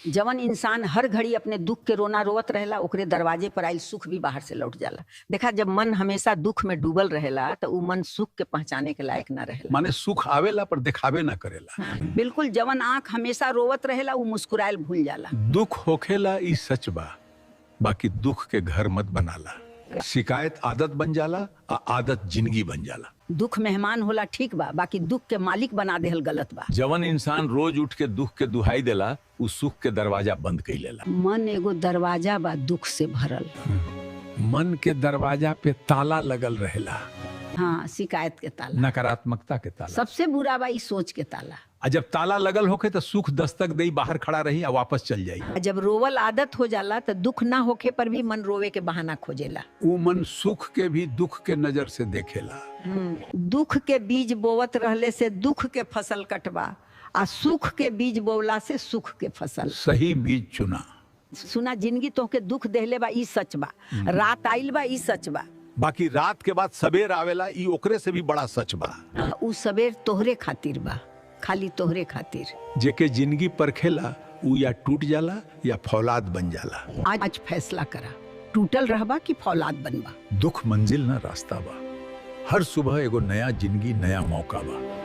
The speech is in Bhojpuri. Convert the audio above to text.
जवन इंसान हर घड़ी अपने दुख के रोना रोवत रहेला ओकरे दरवाजे पर आइल सुख भी बाहर से लौट जाला। देखा, जब मन हमेशा दुख में डूबल रहेला तो उ मन सुख के पहचाने के लायक ना रहेला। माने सुख आवेला पर दिखावे ना करेला। बिल्कुल, जवन आंख हमेशा रोवत रहेला उ मुस्कुराइल भूल जाला। दुख होखेला ई सच बा, बाकी दुख के घर मत बनाला। शिकायत आदत बन जाला आ आदत जिंदगी बन जाला। दुख मेहमान होला ठीक बा, बाकी दुख के मालिक बना देहल गलत बा। जवन इंसान रोज उठ के दुख के दुहाई देला उ सुख के दरवाजा बंद कर लेला। मन एगो दरवाजा बा दुख से भरल। मन के दरवाजा पे ताला लगल रहेला। हाँ, शिकायत के ताला, नकारात्मकता के ताला। सबसे बुरा बा ई सोच के ताला। आ जब ताला लगल होके तो सुख दस्तक दे बाहर खड़ा रही आ वापस चल जाई। जब रोवल आदत हो जाला तो दुख ना होखे पर भी मन रोवे के बहाना खोजेला। उ मन सुख के भी दुख के नजर से देखेला। दुख के बीज बोवत रहले से दुख के फसल कटवा, आ सुख के बीज बोवला से सुख के फसल। सही बीज चुना। सुना, जिंदगी तोहके दुख देहले बा ई सच बा, रात आइल बा ई सच बा, बाकी रात के बाद सबेर आवेला ई ओकरे से भी बड़ा सच बा। उ सबेर तोहरे खातिर बा, खाली तोहरे खातिर। जेके जिंदगी परखेला उ या टूट जाला या फौलाद बन जाला। आज फैसला करा, टूटल रहबा कि फौलाद बनबा। दुख मंजिल ना रास्ता बा। हर सुबह एगो नया जिंदगी, नया मौका बा।